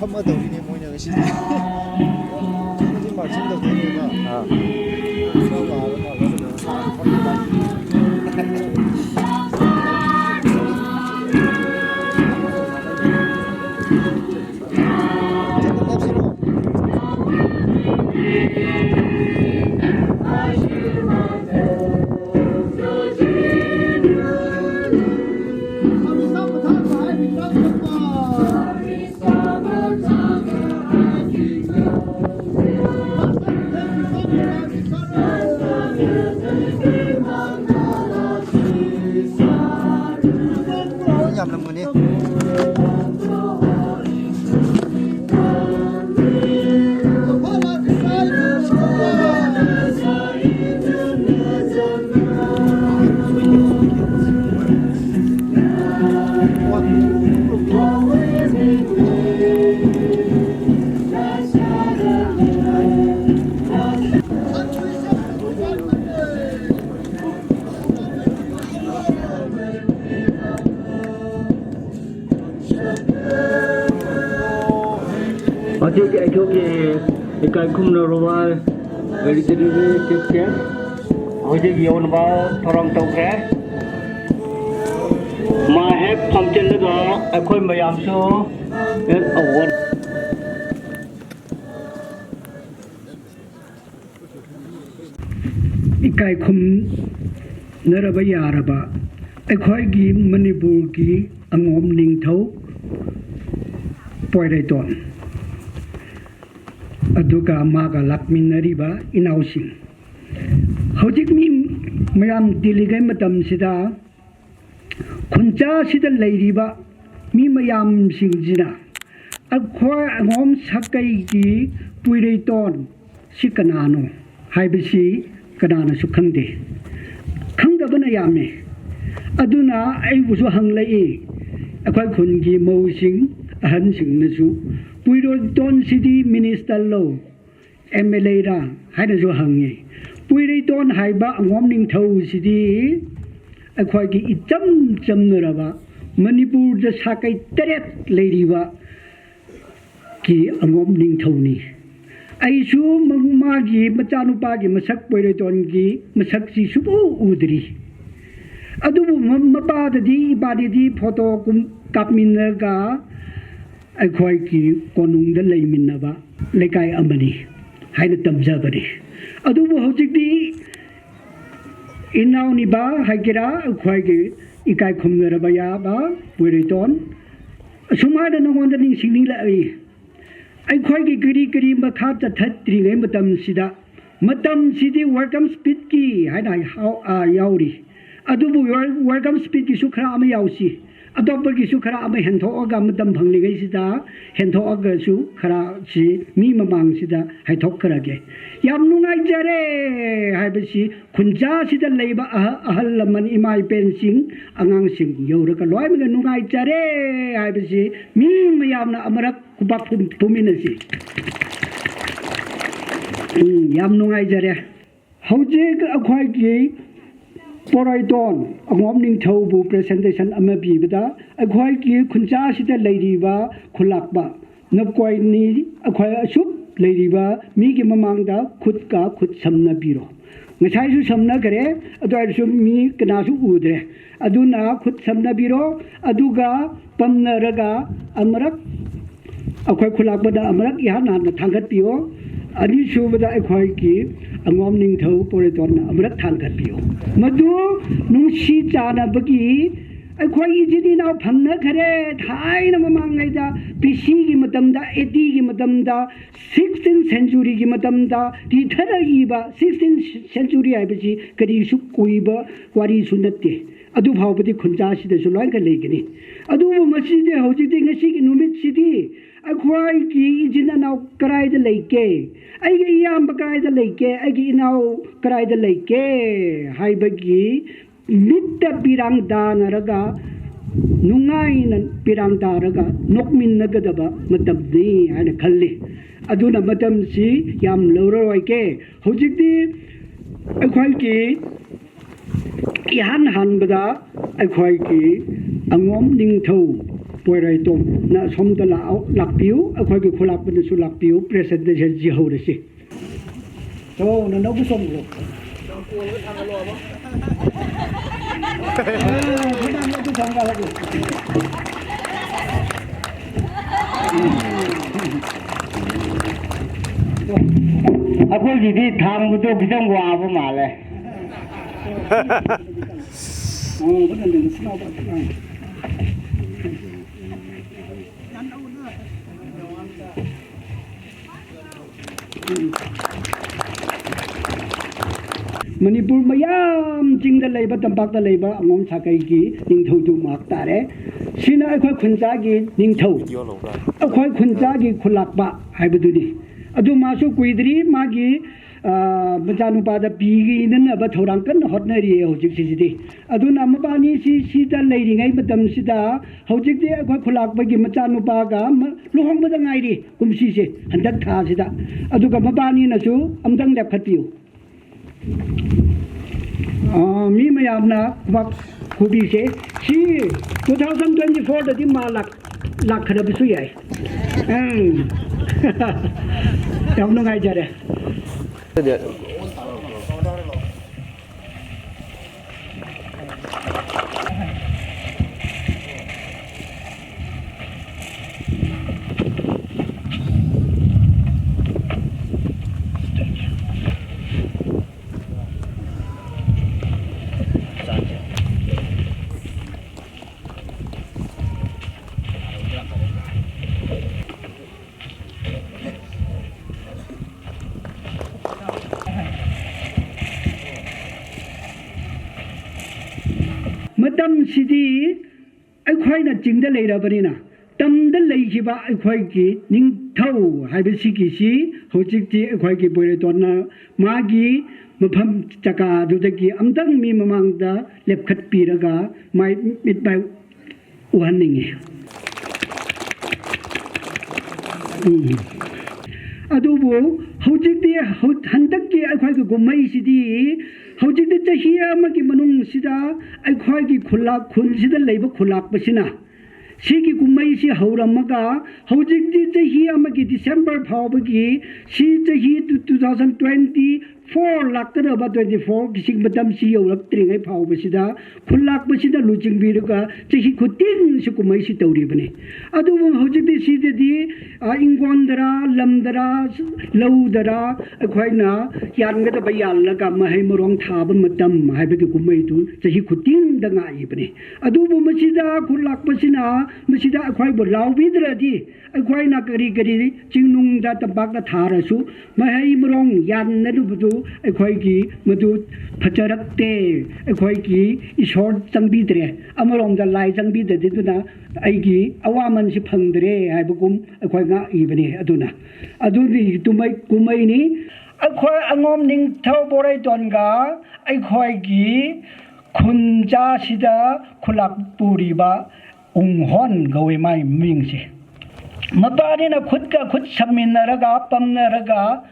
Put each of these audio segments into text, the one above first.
한마더리네 뭐냐 시대. 지금 말씀도 되니까. 아. Ikan kumna rumah dari jadi cek hoje gion ba thorong tong kre ma hep phamchen la ga akhoi mayam so awon ikai kum naraba yaraba akhoi gi manipur gi angom ningthau poirai ton aduga maga lakminariba inausing hojik mi mayam diligai matam sida khuncha sida leiriba mi mayam singjina akhoi angom sakai gi puirei ton sikanano haibisi kanana su khangde khangdabana yame aduna ai busu hanglai akhoi khun gi mousing ahan sing nasu puiro ton city minister lo MLA ra haina jo hangi puiri ton haiba angom ning thau city akhoi gi icham cham naraba manipur da sakai teret leiriba ki angom ning thau ni ai su mangma gi machanu pa gi masak puiri ton gi masak si subu udri adubu mapa da di ibadi di photo kum kapminaga akhoi ki konung da leiminaba lekai amani haina tamjabani adubu hojik di inaw ni ba hagira akhoi ki ikai khumnara ba ya ba puiriton sumada nongon da ning singni la ai akhoi ki giri makha cha thatri ngai matam sidi welcome speech ki haina how yauri adubu welcome speech ki sukhra ama yausi adoppa ki su khara ama hentho aga matam phangli gai sida hentho aga su khara si mi mamang sida hai thok khara ge yam nungai jare hai basi khunja sida leiba ahal laman imai pensing angang sing yora ka loi ma nungai jare hai basi mi mayam na amarak kubak puminasi yam nungai jare hauje akhoi ki Poraidon, a warming tobu presentation amabida, a quite kunja sita ladyba, kulakba, no quite need acquire a soup, ladyba, migi mamanga, kutka, kut samna biro. Masai samna gare, a drive me kanasu udre, aduna kut samna biro, aduga, pamna raga, amarak, a quite kulakbada, amarak yana, the tangat pio, adi shubada a quite a warming toe poraidon, amarak tangat pio. Madu nungsi chana bagi akhoi ijini na phangna khare thaina mamang da BC gi matam da AD gi matam da 16th century gi matam da di thara iba 16th century ai basi kadi su kuiba wari sunatte adu bhaupati khunja sida su loin ka legini adu masi de hoji de ngasi gi numit sidi akhoi gi ijina na karai da leike ai gi yam bakai da leike ai gi inau karai da leike hai bagi Nita pirang danaraga nungai nan pirang daraga nokmin nagadaba matam ni ana khalli aduna matam si yam loroi ke hojikti ꯑꯩꯈꯣꯏꯒꯤ ꯏꯍꯥꯟ ꯍꯥꯟꯕꯗ ꯑꯩꯈꯣꯏꯒꯤ ꯑꯉꯣꯝ ꯅꯤꯡꯊꯧ ꯄꯣꯏꯔꯩꯇꯣꯝꯅ ꯑꯁꯣꯝꯗ ꯂꯥꯛꯄꯤꯌꯨ ꯑꯩꯈꯣꯏꯒꯤ ꯈꯨꯂꯥꯛꯄꯗꯁꯨ ꯂꯥꯛꯄꯤꯌꯨ ꯄ꯭ꯔꯦꯁꯦꯟꯇꯦꯁꯟꯁꯤ ꯍꯧꯔꯁꯤ ꯅꯅꯧꯕ ꯆꯣꯡꯕ꯭ꯔꯣ ꯑꯩꯈꯣꯏꯒꯤꯗꯤ ꯊꯥꯡꯕꯗꯣ ꯈꯤꯇꯪ ꯋꯥꯕ ꯃꯥꯜꯂꯦ Manipur mayam chingda leiba tampakta leiba angom sakai gi ningthau du mak tare sina akhoi khuncha gi ningthau akhoi khuncha gi khulakba haibaduni adu masu kuidri magi bachanu pada pigi nan ba thorang kan hotnari hojik sidi adu namapani si da leiringai matam sida hojik de akhoi khulakba gi machanu pa ga luhong ba ngai ri kumsi se handak tha sida adu ga mapani na su amdang lep khatiu mi mayamna wak hubi se si 2024 da di malak lakhada bisu yai yam no ngai jare Madam Sidi, I quite a jingle later, Barina. Tam the lady by a quaky, Ning Tau, Hibisiki, Hojiki, a quaky Boyatona, Magi, Mapam Taka, Dudaki, Amdang me among the Lepkat Piraga, my meet by Wanning. Adobo, Hojiki, Handaki, I quite a Gomay City. Hojik the Chahia Maki Manung Sida, I quite Kulak Kunsida labor Kulak Basina. Shiki Kumaisi Hauramaga, Hojik the Chahia Maki December Pawbagi, she the heat to 2024 Lakta about 24, Kissing Madam CEO Lecturing a Pawbasida, Kulak Basida Luching Viruga, Chahi Kutin Sukumaisi Toribane. Adu Hojik the City, Ingwandara, Lamdara, Laudara, Aquina, Yanga Bayalaga, Mahemorong Thaba Madam, Habitu Kumaitu, Chahi Kutin the Naibane. Adubu Masida, Kulak Basina, Masida Aquai Lau Vidradi, Aquina Gari, Chinung that the Baga Tarasu, Mahemorong, Yan Nedubu, Aquaiki, Madu, Pacharakte, Aquaiki, is short Zambidre, Amarom the Lies and Bida Diduna, Aigi, Awaman Shipandre, Ibugum, Aquaga Ibane, Aduna. Aduni to make Kumaini, Aqua Angom Ning Tauborai Donga, Aquaigi, Kunja Sida, Kulak Puriba, Unghon, go away my mingsi. Mabadina Kutka Kut Saminaraga, Pamnaraga,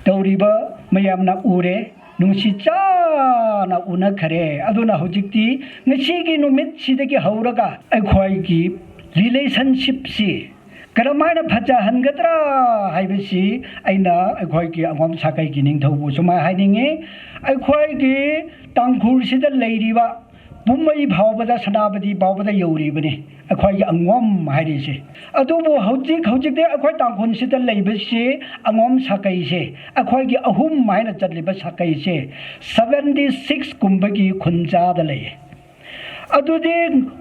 Tauriba, Mayamna Ure, Nusicha, na Unakare, Aduna Hojiki, Nashigi no Mit Sidaki Hauraga, Aquaigi, relationship see. Karamana Pacha Hangatra, Hibisi, Aina, Aquaiki, Amom Sakai Ginning Tobu, so my hiding a Aquaiki, Tangkhul Sida Lady. Bumai Bawada Sanabadi Bawada Yoribani, a quite young wom, Hidisi. Adobo Hojik, there, a quite unconsidered labor say, a mom Sakaise, a quite a whom mine at Liber Sakaise, 76 Kumbagi Kunza the lay. Adudin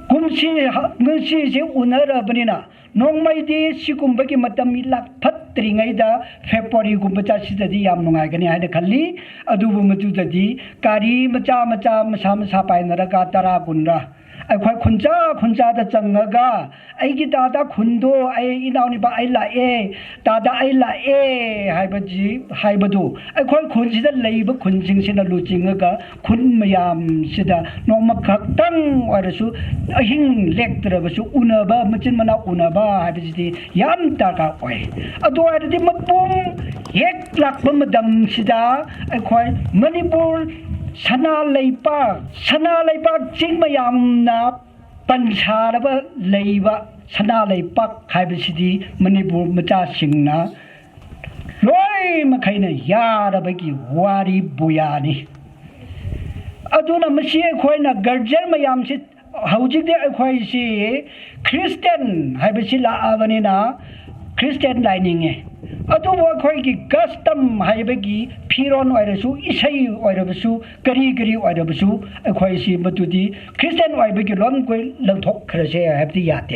Kumsi Nunsi Unara Banina, non my day, Shikumbaki Matamilak Patringaida, February Gumbacha Sidi Yamnagani had a Kali, Adubu Matudadi, Kari, Macha, Masam Sapa, and Ragatara Gunda. I quite Kunja the Changaga, I get Dada Kundo, I inaudible I la e, Dada I la e, Hibadu. I quite consider labor Kunjing Sina Luchingaga, Kunmayam Sida, no Makatang or so, a hing lector was Unaba, Machinmana Unaba, Hibidi, Yam Daga way. Ado I did my boom, เฮกหลักบมดังสิดาไอ้ควายมณิปุรชนะเลยป้าจริงไม่ยามนับปัญชาแล้วว่าเลยว่าชนะเลยปักใครเป็นสิดีมณิปุรมาจ้าสิงนะร้อยมาใครเนี่ยยาระไปกี่วารีบุยานี่อดูนะไม่ใช่ไอ้ควายนะกระเจไม่ยามสิเขาจริงเนี่ยไอ้ควายสิคริสเตียนให้เป็นสิลาอาวันนี้นะคริสเตียนไลนิ่งไงอดูว่าควายกี่กัสตัมให้เป็นกี่พิรอนไว้ระสูอิสัยไว้ระสูกรีไว้ระสูไอ้ควายสิมาดูดีคริสเตียนไว้เป็นกี่ล้นควายลังทกคราเซียให้ที่ยาเต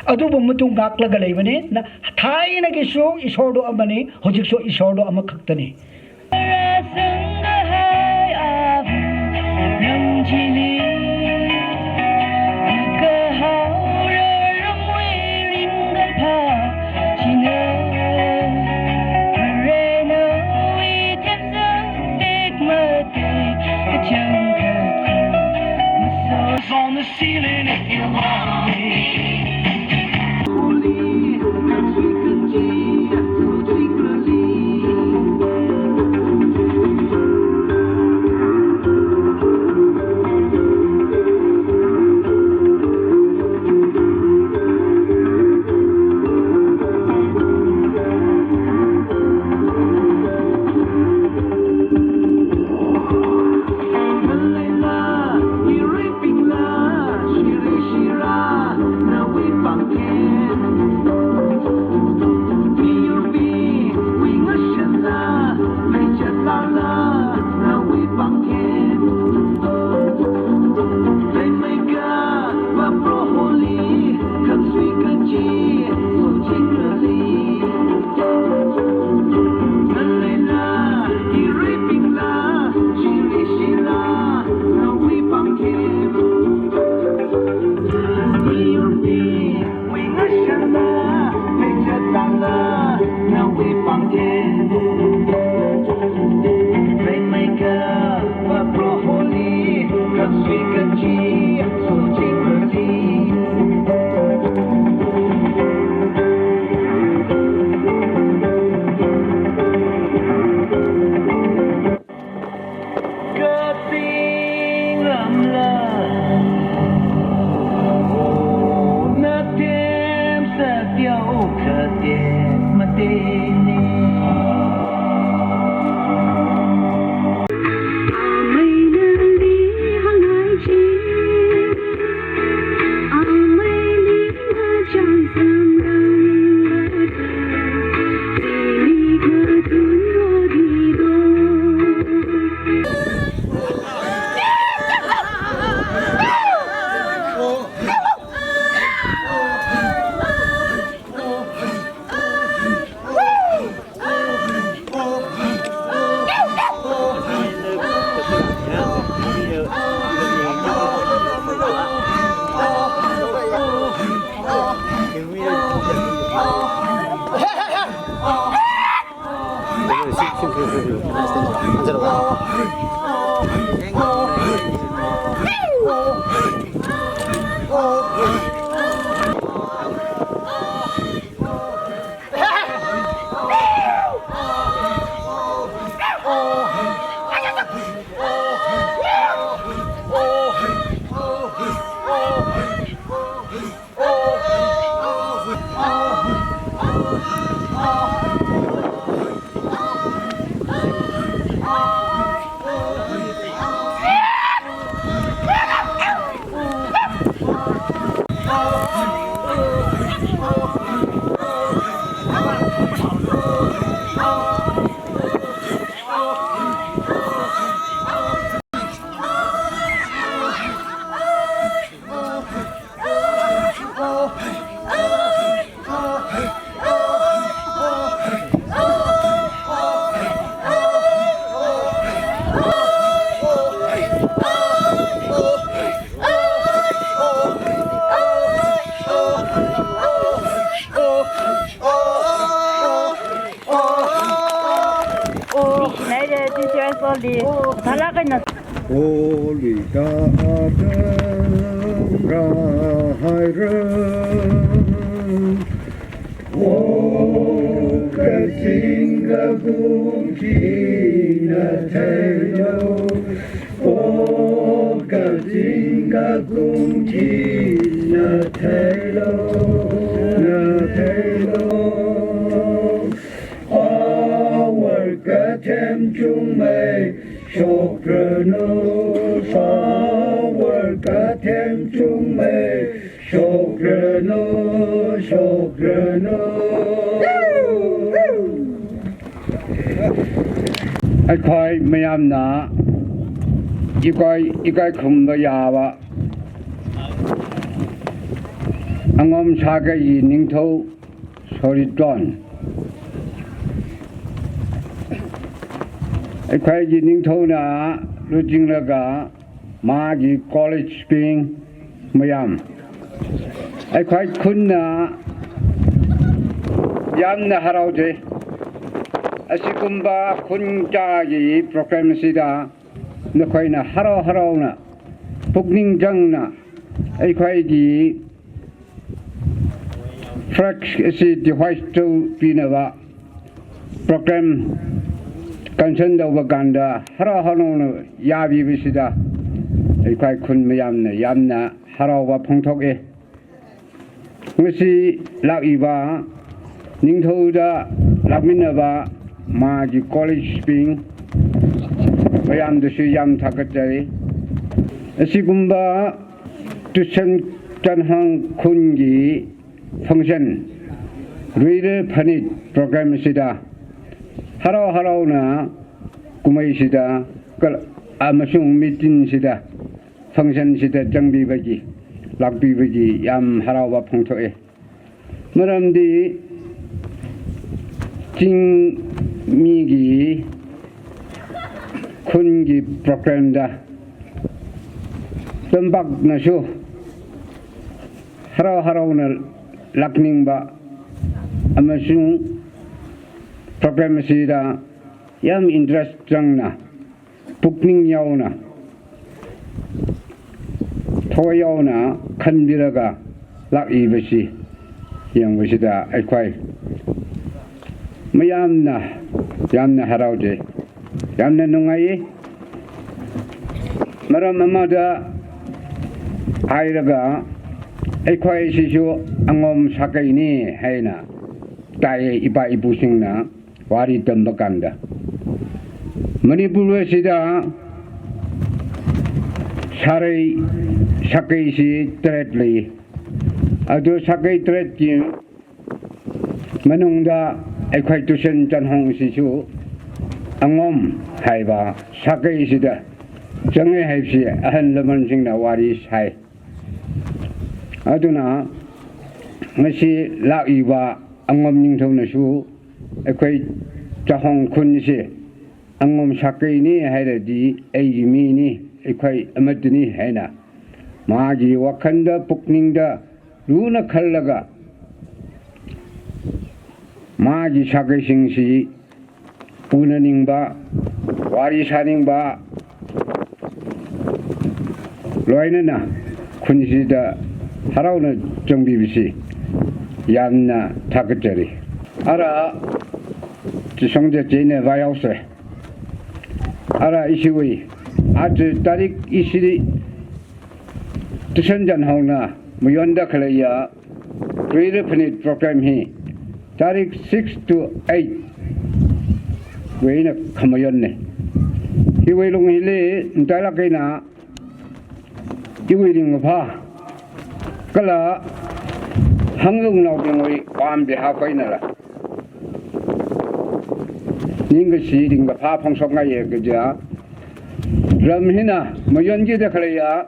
อดูว่ามุตุงกักละกันเลยวันนี้นะท้ายนักกิสูอิสโอโดอามันนี่หจิกสูอิสโอโดอามันขัดตันี่On the ceiling if you want me. 说的，他那个呢？ Holy God, Rahairam, O the King I call Mayamna, you guy Kumbayava Angom Saga Ninto, sorry, John. I call Ninto na Lujing Laga, Magi College Spring, Mayam. I call Kunna Yamna Haraude. Asikumba kunjagi program sida nakoina haro na pugning jangna ai khoi gi fresh si di white to pinawa program kanchen da waganda haro na yabi bisida ai khoi kun yamna haro wa phongthok e ngasi lakiba ningthoda lakminaba Magi College Spring Mayam Dushi Yam Takatari Asigumba Tushen Chanhong Khungi Function Luira Phanit Program Sida Haro na Kumhei Sida Amasung Meeting Sida Function Sida Jangbi Bagi Lakbi Bagi Yam Harawa Pongtoe Maramdi Ting Migi Kungi program da Tembak nasu Haro na lakning ba Amasung program sida Yam interest jang na Pukning yaw na Thoa yaw na Kanbiraga Laki basi Yang basida ay kway Yamna haraude Yamna nungai Maram amada Airaga Ekwai sisu Angom sakai ni Haina Taye ipa ipusing na Wari tembakanda Manipur sida Sarai Sakai si Tretli Ado sakai tretli Manungda I quite Tushen Chanhong Sisu Angom Haiba Sakai Sida Chengwai Haipsi Ahan Laman Singna Waris Hai Aduna Ngasi Laiba Angom Ningtong Nasu I quite Chahong Kunisi Angom Sakai ni Hairadi Aimi ni I quite Amadini Haina Magi Wakanda Pukninda Luna Kalaga Magi sakai singsi punaning ba warisaning ba loina na kunsida harauna jongbibisi yamna takatari ara 지성제 제네 바야오세 ara isiwi 아주 tarik isiri Tushen Chanhong na muyonda khalaya Luira Phanit program hi Tarik 6 to 8 Wena Kamayone Hiway Long Hili Ntalakaina Hiway Pa Kala Hanglung Naugingway Wam de Hafainala Ningashi Dinga Pa Pongsonga Yagaja Ramhina Mayonji de Kalaya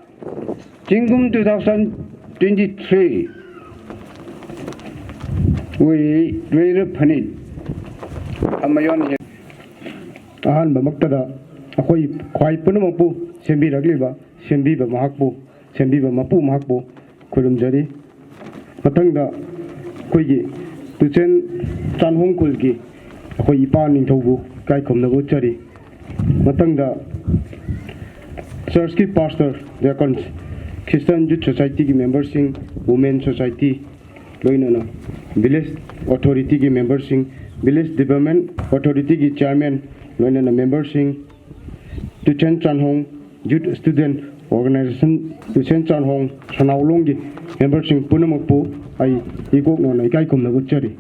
Jingum 2023 We Luira Phanit Amayon Ahan Bamaktada Akoi Kwai Punamu Sembi Ragliba Sembi Mahakbu Sembi Mapu Mahakbu Kulumjari Matanga Koigi Tushen Chanhong Kulki Akoi Ipan in Tobu Kai Komnabu Chari Matanga Church ki pastor Diakons Christian Youth Society ki members sing Women Society Loinana Village Authority ki members sing Village Development Authority ki Chairman loinana member sing Tushen Chanhong Youth Student Organization Tushen Chanhong Sanaulong ki member sing punamakpu ai ikok nona ikai kumna gutchari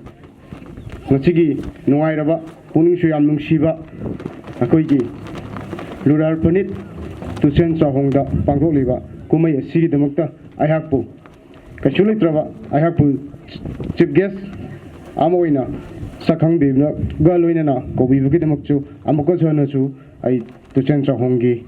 ngasigi nuairaba puning su yam nungsiba akoi ki Luira Phanit Tushen Chanhong da pangthokliba kumhei asigi damakta aihakpu kachulaitraba aihakpu chief guest amoina sakhang bibna galoinana kobibagi damakchu amako chanachu ai Tushen Chanhong gi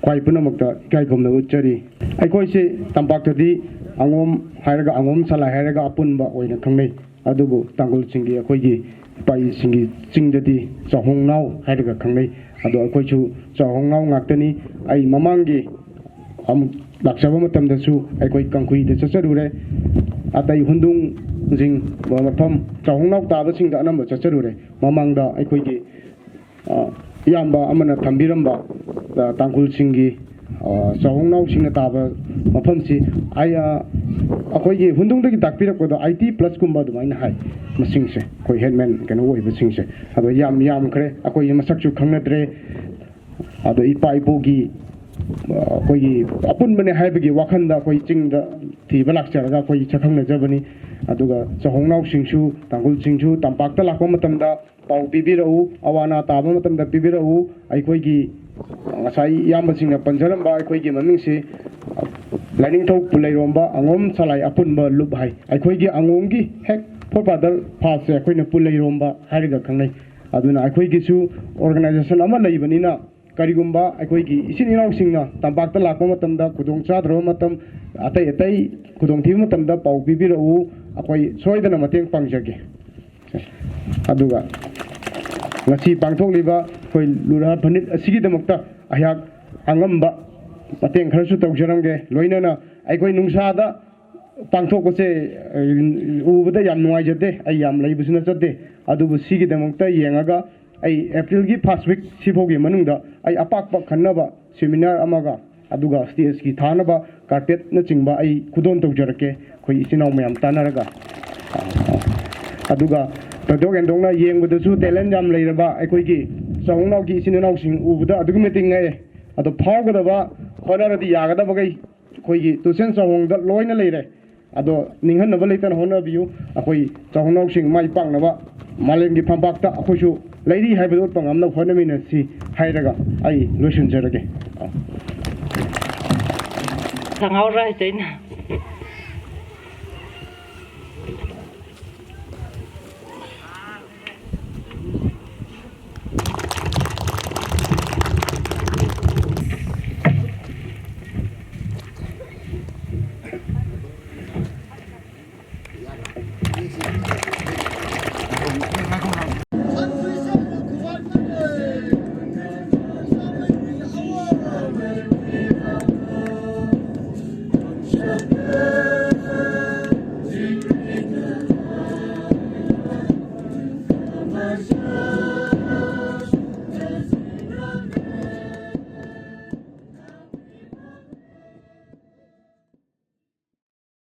kwai punamakta ikai kumna gutchari aikoi se tampaktadi angom hairaga angom sala hairaga apunba oina khangnei adubu tangul singi akoigi pai singi chingdadi Chanhong nau hairaga khangnei adu akoi chu Chanhong nau ngaktani ai mamangi am laksaba matamdasu aikoi kangkhui de chacharure atai hundung jing mafam Chanhong nau taba singda anamba chacharure mamangda aikoigi yamba amana thambiramba tangkul singi Chanhong nau singna taba mafamsi aya akoigi hundungdagi takpirakpado IT plus kumba dumaina hai masingse koi headman kano oiba singse ado yam khre akoi masakchu khangnadre ado ipa ipogi akoigi apunbane haibagi wakhanda koi chingda thiba lakcharaga koi chakhangna jabani aduga Chanhong nau singsu tangkul singsu tampakta lakpa matamda pau pibirau awana taba matamda pibirau aikoigi ngasai yamba singna panjaramba aikoigi mamingsi Lainingthau Pulairomba angom salai apunba lubhai aikoigi angomgi hek photpadal phase akoina Pulairomba hairiga khangnei aduna aikoigi su organization ama leibanina karigumba aikoigi isin inau singna tampakta lakpa matamda khudong chadro matam atai khudong thiba matamda pau pibirau akoi soidana mateng pangjage aduga ngasi pangthokliba koi Luira Phanit asigi damakta ahyak angamba mateng kharasu tawjaramge loinana aikoi nungsada pangthokpase ubada yam nuaijate ai yam leibusuna chate adubu sigi damakta yengaga ai April gi first week sibogi manungda ai apakpa khannaba seminar amaga aduga stage ki thanaba carpet na chingba ai khudon tawjarake khoi isinau mayam tanaraga aduga tadog endongna yengbadasu talent jam leiraba aikoi gi Chanhong nau gi isinau sing ubada adugu meeting ngai ado phawgadaba khonaradi yagadaba gai khoigi Tushen Chanhong da loina leire ado ninghanaba leitan honabiu akoi Chanhong nau sing mai pangnaba malemgi phampakta akhoisu leiri haibadu pangamna honamina si hairaga ai loisunjarage Thằng áo ra tên